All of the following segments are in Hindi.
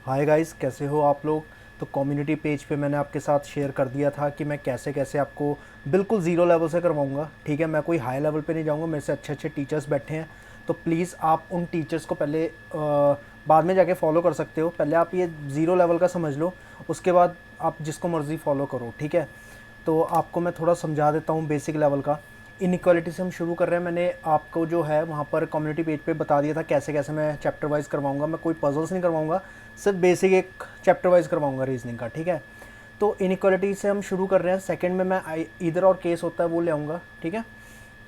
हाय गाइस, कैसे हो आप लोग। तो कम्युनिटी पेज पे मैंने आपके साथ शेयर कर दिया था कि मैं कैसे कैसे आपको बिल्कुल ज़ीरो लेवल से करवाऊंगा। ठीक है, मैं कोई हाई लेवल पे नहीं जाऊंगा, मेरे से अच्छे अच्छे टीचर्स बैठे हैं। तो प्लीज़ आप उन टीचर्स को पहले बाद में जाके फॉलो कर सकते हो। पहले आप ये ज़ीरो लेवल का समझ लो, उसके बाद आप जिसको मर्ज़ी फॉलो करो। ठीक है, तो आपको मैं थोड़ा समझा देता हूँ बेसिक लेवल का। इनइक्वालिटी से हम शुरू कर रहे हैं। मैंने आपको जो है वहाँ पर कम्युनिटी पेज पे बता दिया था कैसे कैसे मैं चैप्टर वाइज करवाऊँगा। मैं कोई पजल्स नहीं करवाऊँगा, सिर्फ बेसिक एक चैप्टर वाइज करवाऊँगा रीजनिंग का। ठीक है, तो इनइक्वालिटी से हम शुरू कर रहे हैं। सेकंड में मैं इधर और केस होता है वो ले आऊँगा। ठीक है,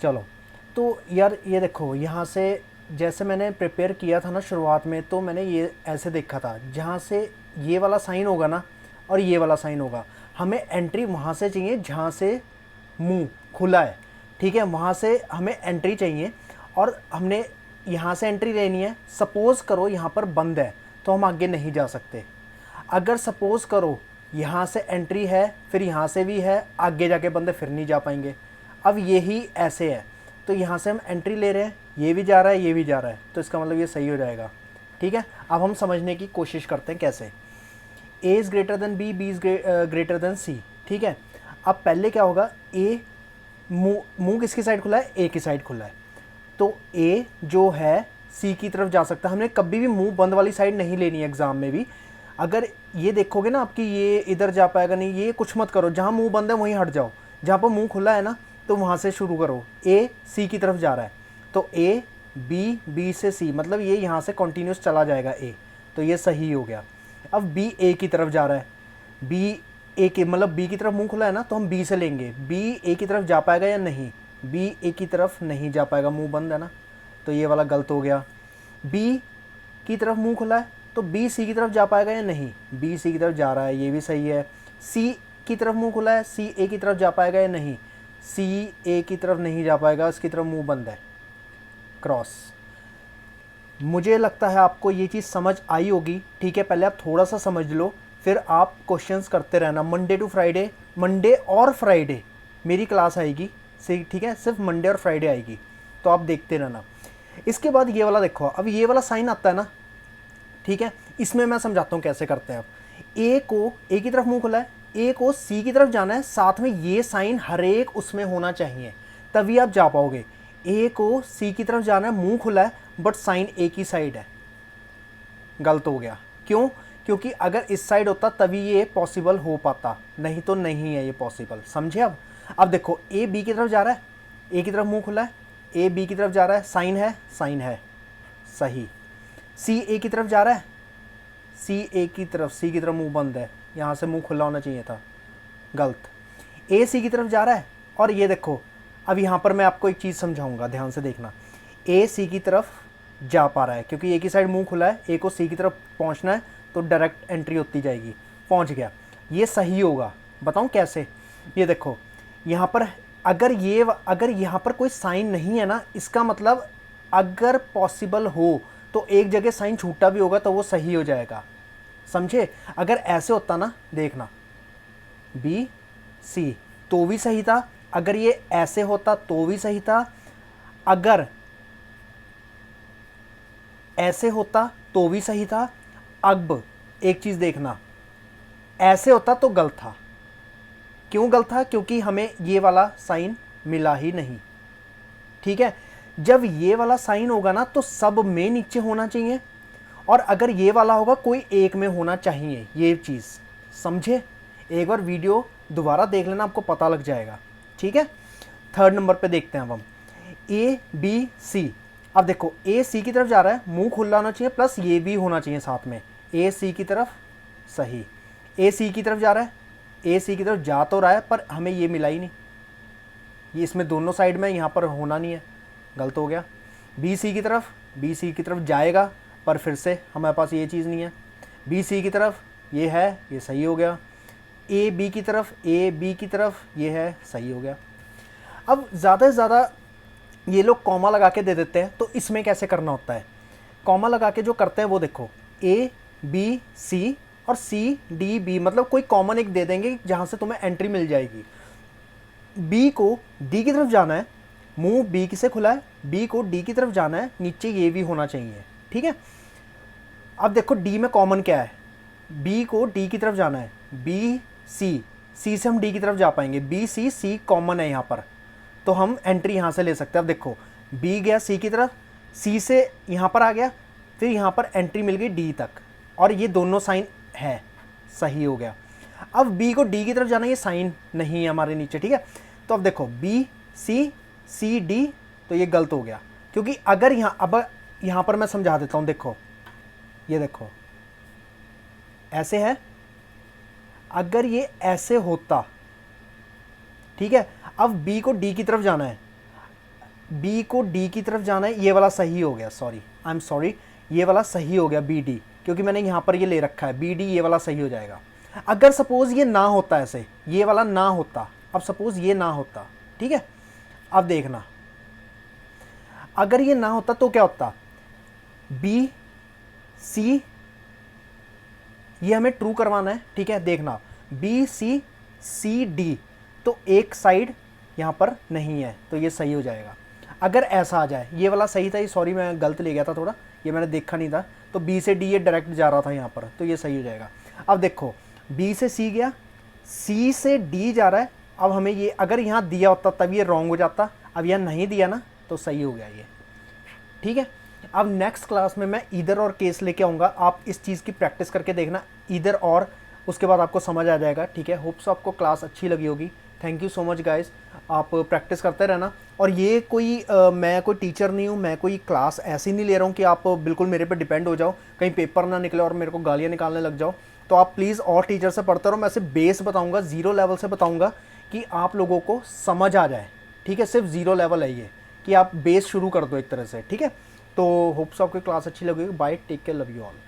चलो। तो यार ये देखो, यहाँ से जैसे मैंने प्रिपेयर किया था ना शुरुआत में, तो मैंने ये ऐसे देखा था, जहाँ से ये वाला साइन होगा ना और ये वाला साइन होगा, हमें एंट्री वहाँ से चाहिए जहाँ से मुंह खुला है। ठीक है, वहाँ से हमें एंट्री चाहिए और हमने यहाँ से एंट्री लेनी है। सपोज़ करो यहाँ पर बंद है तो हम आगे नहीं जा सकते। अगर सपोज़ करो यहाँ से एंट्री है, फिर यहाँ से भी है, आगे जाके बंदे फिर नहीं जा पाएंगे। अब यही ऐसे है, तो यहाँ से हम एंट्री ले रहे हैं, ये भी जा रहा है, ये भी जा रहा है, तो इसका मतलब ये सही हो जाएगा। ठीक है, अब हम समझने की कोशिश करते हैं कैसे। A is greater than B, B is greater than C. ठीक है, अब पहले क्या होगा, ए मुंह मुंह किसकी साइड खुला है, ए की साइड खुला है, तो ए जो है सी की तरफ जा सकता है। हमने कभी भी मुंह बंद वाली साइड नहीं लेनी है एग्जाम में भी। अगर ये देखोगे ना आपकी ये इधर जा पाएगा नहीं, ये कुछ मत करो, जहाँ मुंह बंद है वहीं हट जाओ, जहाँ पर मुंह खुला है ना तो वहाँ से शुरू करो। ए सी की तरफ जा रहा है तो ए बी, बी से सी, मतलब ये यहाँ से कंटिन्यूस चला जाएगा ए, तो ये सही हो गया। अब बी ए की तरफ जा रहा है, बी ए की मतलब बी की तरफ मुंह खुला है ना, तो हम बी से लेंगे। बी ए की तरफ जा पाएगा या नहीं, बी ए की तरफ नहीं जा पाएगा, मुंह बंद है ना, तो ये वाला गलत हो गया। बी की तरफ मुंह खुला है तो बी सी की तरफ जा पाएगा या नहीं, बी सी की तरफ जा रहा है, ये भी सही है। सी की तरफ मुंह खुला है, सी ए की तरफ जा पाएगा या नहीं, सी ए की तरफ नहीं जा पाएगा, इसकी तरफ मुंह बंद है, क्रॉस। मुझे लगता है आपको ये चीज़ समझ आई होगी। ठीक है, पहले आप थोड़ा सा समझ लो, फिर आप क्वेश्चंस करते रहना। मंडे टू फ्राइडे, मंडे और फ्राइडे मेरी क्लास आएगी। सही, ठीक है, सिर्फ मंडे और फ्राइडे आएगी, तो आप देखते रहना। इसके बाद ये वाला देखो, अब ये वाला साइन आता है ना, ठीक है, इसमें मैं समझाता हूँ कैसे करते हैं। अब ए को, ए की तरफ मुंह खुला है, ए को सी की तरफ जाना है, साथ में ये साइन हर एक उसमें होना चाहिए, तभी आप जा पाओगे। ए को सी की तरफ जाना है, मुंह खुला है, बट साइन ए की साइड है, गलत हो गया। क्यों? क्योंकि अगर इस साइड होता तभी ये पॉसिबल हो पाता, नहीं तो नहीं है ये पॉसिबल। समझे? अब देखो, ए बी की तरफ जा रहा है, ए की तरफ मुंह खुला है, ए बी की तरफ जा रहा है, साइन है, साइन है, सही। सी ए की तरफ जा रहा है, सी ए की तरफ, सी की तरफ मुंह बंद है, यहाँ से मुंह खुला होना चाहिए था, गलत। ए सी की तरफ जा रहा है, और ये देखो, अब यहाँ पर मैं आपको एक चीज़ समझाऊंगा, ध्यान से देखना। ए सी की तरफ जा पा रहा है क्योंकि ए की साइड मुंह खुला है, ए को सी की तरफ पहुँचना है तो डायरेक्ट एंट्री होती जाएगी, पहुँच गया, ये सही होगा। बताऊँ कैसे? ये देखो, यहाँ पर अगर यहाँ पर कोई साइन नहीं है ना, इसका मतलब अगर पॉसिबल हो तो एक जगह साइन छूटा भी होगा तो वो सही हो जाएगा। समझे? अगर ऐसे होता ना, देखना, बी सी तो भी सही था, अगर ये ऐसे होता तो भी सही था, अगर ऐसे होता तो भी सही था। अब एक चीज देखना, ऐसे होता तो गलत था। क्यों गलत था? क्योंकि हमें ये वाला साइन मिला ही नहीं। ठीक है, जब ये वाला साइन होगा ना तो सब में नीचे होना चाहिए, और अगर ये वाला होगा कोई एक में होना चाहिए, ये चीज़ समझे? एक बार वीडियो दोबारा देख लेना, आपको पता लग जाएगा। ठीक है, थर्ड नंबर पे देखते हैं अब हम, ए बी सी। अब देखो, ए सी की तरफ जा रहा है, मुंह खुला होना चाहिए, प्लस ये भी होना चाहिए साथ में, ए सी की तरफ, सही। ए सी की तरफ जा रहा है, ए सी की तरफ जा तो रहा है पर हमें ये मिला ही नहीं, ये इसमें दोनों साइड में यहाँ पर होना नहीं है, गलत हो गया। बी सी की तरफ, बी सी की तरफ जाएगा पर फिर से हमारे पास ये चीज़ नहीं है। बी सी की तरफ ये है, ये सही हो गया। ए बी की तरफ, ए बी की तरफ ये है, सही हो गया। अब ज़्यादा से ज़्यादा ये लोग कॉमा लगा के दे देते हैं, तो इसमें कैसे करना होता है? कॉमा लगा के जो करते हैं वो देखो, ए बी सी और सी डी बी, मतलब कोई कॉमन एक दे देंगे जहाँ से तुम्हें एंट्री मिल जाएगी। बी को डी की तरफ जाना है, मुंह बी से खुला है, बी को डी की तरफ जाना है, नीचे ये भी होना चाहिए। ठीक है, अब देखो डी में कॉमन क्या है, बी को डी की तरफ जाना है, बी सी, सी से हम डी की तरफ जा पाएंगे, बी सी, सी कॉमन है यहाँ पर, तो हम एंट्री यहाँ से ले सकते हैं। अब देखो बी गया सी की तरफ, सी से यहाँ पर आ गया, फिर यहाँ पर एंट्री मिल गई डी तक, और ये दोनों साइन है, सही हो गया। अब बी को डी की तरफ जाना, ये साइन नहीं है हमारे नीचे, ठीक है। तो अब देखो बी सी, सी डी, तो ये गलत हो गया, क्योंकि अगर यहाँ, अब यहाँ पर मैं समझा देता हूँ, देखो ये देखो ऐसे है, अगर ये ऐसे होता, ठीक है, अब बी को डी की तरफ जाना है, बी को डी की तरफ जाना है, ये वाला सही हो गया, सॉरी आई एम सॉरी, ये वाला सही हो गया बी डी, क्योंकि मैंने यहाँ पर ये ले रखा है बी डी, ये वाला सही हो जाएगा। अगर सपोज ये ना होता ऐसे, ये वाला ना होता, अब सपोज ये ना होता, ठीक है, अब देखना अगर ये ना होता तो क्या होता, बी सी, ये हमें ट्रू करवाना है, ठीक है, देखना बी सी, सी डी, तो एक साइड यहाँ पर नहीं है, तो ये सही हो जाएगा। अगर ऐसा आ जाए, ये वाला सही था, ये सॉरी मैं गलत ले गया था थोड़ा, ये मैंने देखा नहीं था, तो बी से डी ये डायरेक्ट जा रहा था यहाँ पर, तो ये सही हो जाएगा। अब देखो बी से सी गया, सी से डी जा रहा है, अब हमें ये अगर यहाँ दिया होता तब ये रॉन्ग हो जाता, अब यहाँ नहीं दिया ना, तो सही हो गया ये, ठीक है। अब नेक्स्ट क्लास में मैं ईदर और केस लेके आऊँगा, आप इस चीज़ की प्रैक्टिस करके देखना, ईदर और, उसके बाद आपको समझ आ जाएगा, ठीक है। होप्स आपको क्लास अच्छी लगी होगी। Thank you so much guys, आप प्रैक्टिस करते रहना। और ये कोई मैं कोई टीचर नहीं हूँ, मैं कोई क्लास ऐसी नहीं ले रहा हूँ कि आप बिल्कुल मेरे पे डिपेंड हो जाओ, कहीं पेपर ना निकले और मेरे को गालियाँ निकालने लग जाओ। तो आप प्लीज़ और टीचर से पढ़ते रहो, मैं सिर्फ बेस बताऊँगा, ज़ीरो लेवल से बताऊँगा कि आप लोगों को समझ आ जाए, ठीक है। सिर्फ ज़ीरो लेवल है ये, कि आप बेस शुरू कर दो एक तरह से, ठीक है। तो होप्स आपकी क्लास अच्छी लगेगी। Bye, take care, love you all.